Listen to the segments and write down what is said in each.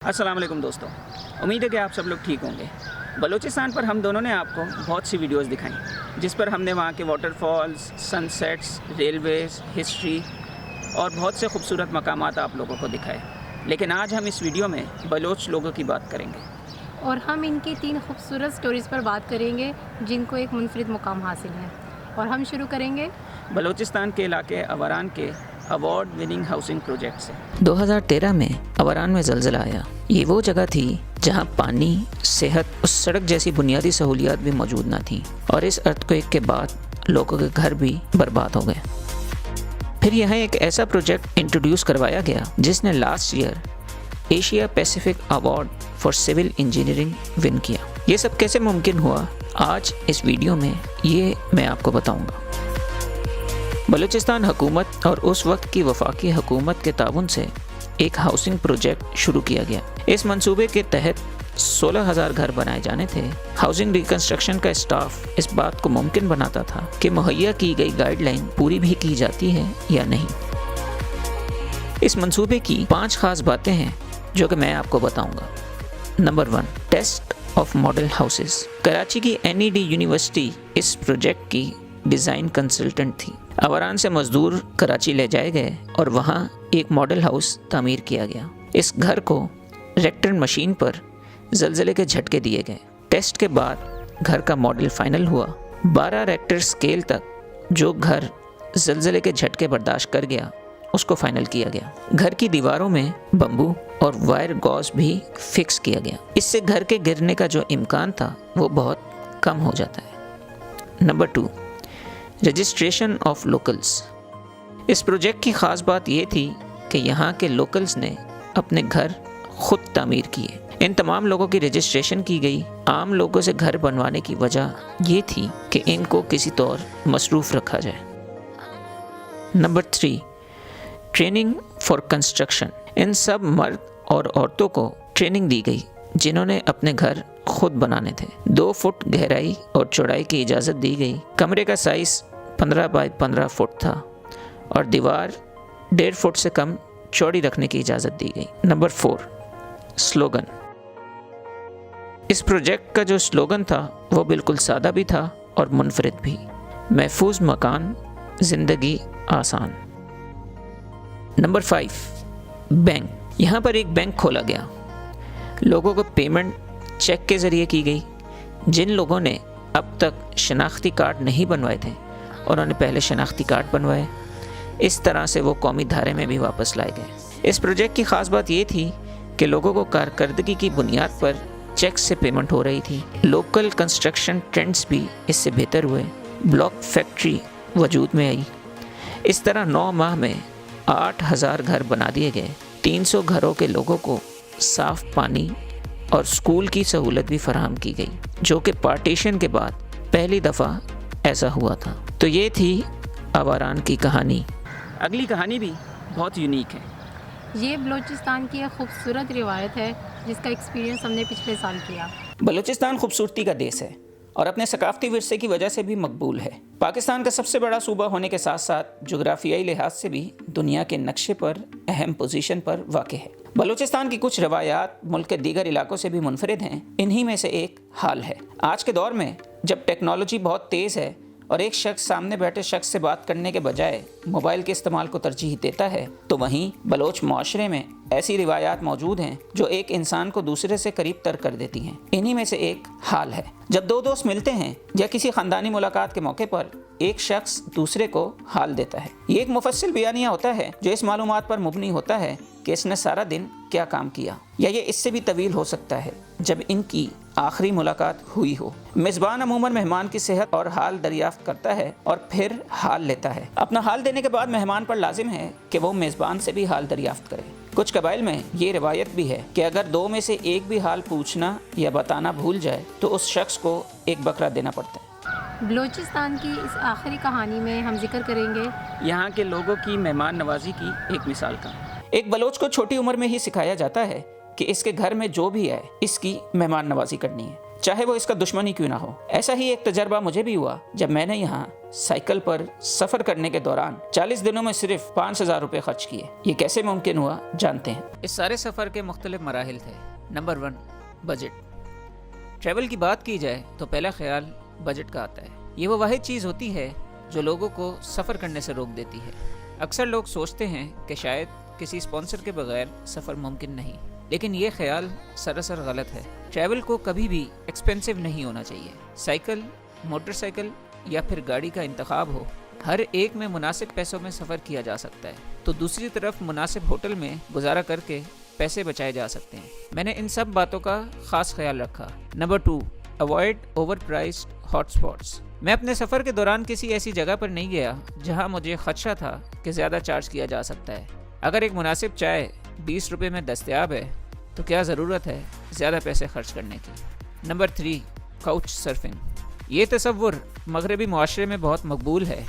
अस्सलाम वालेकुम दोस्तों, उम्मीद है कि आप सब लोग ठीक होंगे। बलूचिस्तान पर हम दोनों ने आपको बहुत सी वीडियोस दिखाई, जिस पर हमने वहाँ के वाटरफॉल्स, सनसेट्स, रेलवेज़, हिस्ट्री और बहुत से खूबसूरत मकामात आप लोगों को दिखाए। लेकिन आज हम इस वीडियो में बलोच लोगों की बात करेंगे और हम इनकी 3 खूबसूरत स्टोरीज़ पर बात करेंगे जिनको एक मुनफरिद मुकाम हासिल है। और हम शुरू करेंगे बलूचिस्तान के इलाके अवारान के अवार्ड विनिंग हाउसिंग प्रोजेक्ट से। 2013 में अवारान में ज़लज़ला आया। ये वो जगह थी जहां पानी, सेहत और सड़क जैसी बुनियादी सहूलियात भी मौजूद न थीं, और इस अर्थक्वेक के बाद लोगों के घर भी बर्बाद हो गए। फिर यहाँ एक ऐसा प्रोजेक्ट इंट्रोड्यूस करवाया गया जिसने last year Asia Pacific award for civil engineering win किया। ये सब कैसे मुमकिन हुआ, आज इस वीडियो में ये मैं आपको बताऊंगा। बलूचिस्तान हुकूमत और उस वक्त की वफाकी हुकूमत के ताउन से एक हाउसिंग प्रोजेक्ट शुरू किया गया। इस मंसूबे के तहत 16,000 घर बनाए जाने थे। हाउसिंग रिकंस्ट्रक्शन का स्टाफ इस बात को मुमकिन बनाता था कि मुहैया की गई गाइडलाइन पूरी भी की जाती है या नहीं। इस मंसूबे की 5 खास बातें हैं जो कि मैं आपको बताऊंगा। Number 1, test of model houses. Karachi की NED यूनिवर्सिटी इस प्रोजेक्ट की डिज़ाइन कंसल्टेंट थी। अवारान से मजदूर कराची ले जाए गए और वहाँ एक मॉडल हाउस तामीर किया गया। इस घर को रेक्टर मशीन पर ज़लज़ले के झटके दिए गए। टेस्ट के बाद घर का मॉडल फाइनल हुआ। 12 रेक्टर स्केल तक जो घर ज़लज़ले के झटके बर्दाश्त कर गया उसको फाइनल किया गया। घर की दीवारों में बम्बू और वायर गॉज भी फिक्स किया गया। इससे घर के गिरने का जो इम्कान था वो बहुत कम हो जाता है। Number 2, registration of locals. इस प्रोजेक्ट की ख़ास बात ये थी कि यहाँ के लोकल्स ने अपने घर खुद तामीर किए। इन तमाम लोगों की रजिस्ट्रेशन की गई। आम लोगों से घर बनवाने की वजह ये थी कि इनको किसी तौर मसरूफ़ रखा जाए। Number 3, training for construction. इन सब मर्द और औरतों को ट्रेनिंग दी गई जिन्होंने अपने घर खुद बनाने थे। 2 फुट गहराई और चौड़ाई की इजाज़त दी गई। कमरे का साइज़ 15 बाय 15 फुट था और दीवार 1.5 फुट से कम चौड़ी रखने की इजाज़त दी गई। Number 4, slogan. इस प्रोजेक्ट का जो स्लोगन था वो बिल्कुल सादा भी था और मुनफरिद भी। महफूज मकान, ज़िंदगी आसान। Number 5, bank. यहाँ पर एक बैंक खोला गया। लोगों को पेमेंट चेक के ज़रिए की गई। जिन लोगों ने अब तक शनाख्ती कार्ड नहीं बनवाए थे उन्होंने पहले शनाख्ती कार्ड बनवाए। इस तरह से वो कौमी धारे में भी वापस लाए गए। इस प्रोजेक्ट की ख़ास बात ये थी कि लोगों को कारकर्दगी की बुनियाद पर चेक से पेमेंट हो रही थी। लोकल कंस्ट्रक्शन ट्रेंड्स भी इससे बेहतर हुए। ब्लॉक फैक्ट्री वजूद में आई। इस तरह 9 माह में 8,000 घर बना दिए गए। 300 घरों के लोगों को साफ़ पानी और स्कूल की सहूलत भी फराहम की गई, जो कि पार्टीशन के बाद पहली दफ़ा ऐसा हुआ था। तो ये थी अवारान की कहानी। अगली कहानी भी बहुत यूनिक है। ये बलूचिस्तान की एक खूबसूरत रिवायत है जिसका एक्सपीरियंस हमने पिछले साल किया। बलूचिस्तान खूबसूरती का देश है और अपने सकाफती विरसे की वजह से भी मकबूल है। पाकिस्तान का सबसे बड़ा सूबा होने के साथ साथ जोग्राफियाई लिहाज से भी दुनिया के नक्शे पर अहम पोजीशन पर वाक़ है। बलूचिस्तान की कुछ रवायात मुल्क के दीगर इलाकों से भी मुनफरिद हैं। इन्हीं में से एक हाल है। आज के दौर में जब टेक्नोलॉजी बहुत तेज़ है और एक शख्स सामने बैठे शख्स से बात करने के बजाय मोबाइल के इस्तेमाल को तरजीह देता है, तो वहीं बलोच माशरे में ऐसी रिवायात मौजूद हैं जो एक इंसान को दूसरे से करीब तर कर देती हैं। इन्हीं में से एक हाल है। जब 2 दोस्त मिलते हैं या किसी ख़ानदानी मुलाकात के मौके पर एक शख्स दूसरे को हाल देता है। ये एक मुफस्सिल बयानिया होता है जो इस मालूमात पर मुबनी होता है कि इसने सारा दिन क्या काम किया, या ये इससे भी तवील हो सकता है जब इनकी आखिरी मुलाकात हुई हो। मेज़बान अमूमन मेहमान की सेहत और हाल दरियाफ्त करता है और फिर हाल लेता है। अपना हाल देने के बाद मेहमान पर लाजिम है कि वो मेज़बान से भी हाल दरियाफ्त करे। कुछ कबाइल में ये रिवायत भी है कि अगर 2 में से एक भी हाल पूछना या बताना भूल जाए तो उस शख्स को एक बकरा देना पड़ता है। बलूचिस्तान की इस आखिरी कहानी में हम जिक्र करेंगे यहाँ के लोगों की मेहमान नवाजी की एक मिसाल का। एक बलोच को छोटी उम्र में ही सिखाया जाता है कि इसके घर में जो भी आए इसकी मेहमान नवाजी करनी है। چاہے وہ اس کا دشمن ہی کیوں نہ ہو۔ ایسا ہی ایک تجربہ مجھے بھی ہوا جب میں نے یہاں سائیکل پر سفر کرنے کے دوران 40 دنوں میں صرف 5,000 روپے خرچ کیے۔ یہ کیسے ممکن ہوا جانتے ہیں۔ اس سارے سفر کے مختلف مراحل تھے۔ Number 1 budget. ٹریول کی بات کی جائے تو پہلا خیال بجٹ کا آتا ہے۔ یہ وہ واحد چیز ہوتی ہے جو لوگوں کو سفر کرنے سے روک دیتی ہے۔ اکثر لوگ سوچتے ہیں کہ شاید کسی اسپانسر کے بغیر سفر ممکن نہیں، لیکن یہ خیال سراسر غلط ہے۔ ٹریول کو کبھی بھی ایکسپینسو نہیں ہونا چاہیے۔ سائیکل، موٹر سائیکل یا پھر گاڑی کا انتخاب ہو، ہر ایک میں مناسب پیسوں میں سفر کیا جا سکتا ہے، تو دوسری طرف مناسب ہوٹل میں گزارا کر کے پیسے بچائے جا سکتے ہیں۔ میں نے ان سب باتوں کا خاص خیال رکھا۔ Number 2 avoid overpriced hot spots. میں اپنے سفر کے دوران کسی ایسی جگہ پر نہیں گیا جہاں مجھے خدشہ تھا کہ زیادہ چارج کیا جا سکتا ہے۔ اگر ایک مناسب چائے 20 روپے میں دستیاب ہے تو کیا ضرورت ہے زیادہ پیسے خرچ کرنے کی۔ Number 3 couch surfing. یہ تصور مغربی معاشرے میں بہت مقبول ہے،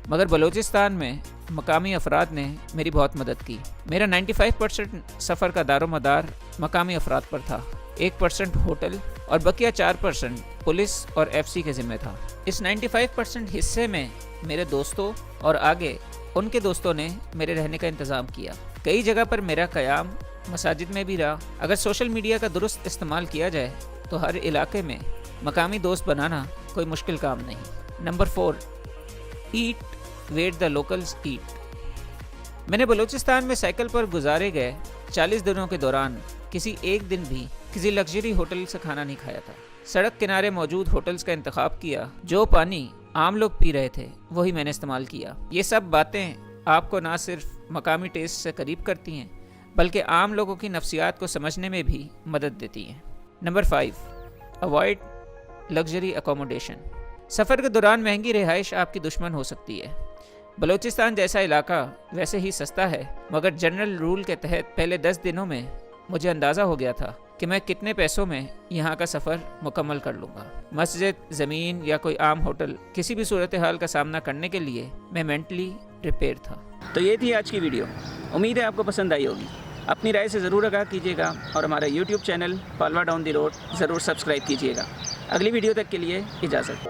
مگر بلوچستان میں مقامی افراد نے میری بہت مدد کی۔ میرا 95% سفر کا دار و مدار مقامی افراد پر تھا، 1% ہوٹل اور بقیہ 4% پولیس اور FCC کے ذمہ تھا۔ اس 95% حصے میں میرے دوستوں اور آگے ان کے دوستوں نے میرے رہنے کا انتظام کیا۔ کئی جگہ پر میرا قیام مساجد میں بھی رہا۔ اگر سوشل میڈیا کا درست استعمال کیا جائے تو ہر علاقے میں مقامی دوست بنانا کوئی مشکل کام نہیں۔ Number 4 eat what the locals eat. میں نے بلوچستان میں سائیکل پر گزارے گئے 40 دنوں کے دوران کسی ایک دن بھی کسی لگژری ہوٹل سے کھانا نہیں کھایا تھا۔ سڑک کنارے موجود ہوٹلز کا انتخاب کیا۔ جو پانی عام لوگ پی رہے تھے وہی میں نے استعمال کیا۔ یہ سب باتیں آپ کو نہ صرف مقامی ٹیسٹ سے قریب کرتی ہیں بلکہ عام لوگوں کی نفسیات کو سمجھنے میں بھی مدد دیتی ہیں۔ Number 5 avoid luxury accommodation. سفر کے دوران مہنگی رہائش آپ کی دشمن ہو سکتی ہے۔ بلوچستان جیسا علاقہ ویسے ہی سستا ہے، مگر جنرل رول کے تحت پہلے 10 دنوں میں مجھے اندازہ ہو گیا تھا کہ میں کتنے پیسوں میں یہاں کا سفر مکمل کر لوں گا۔ مسجد، زمین یا کوئی عام ہوٹل، کسی بھی صورتحال کا سامنا کرنے کے لیے میں مینٹلی پریپیئر تھا۔ تو یہ تھی آج کی ویڈیو، امید ہے آپ کو پسند آئی ہوگی۔ اپنی رائے سے ضرور آگاہ کیجیے گا اور ہمارا YouTube channel Palwa down the road ضرور سبسکرائب کیجیے گا۔ اگلی ویڈیو تک کے لیے اجازت۔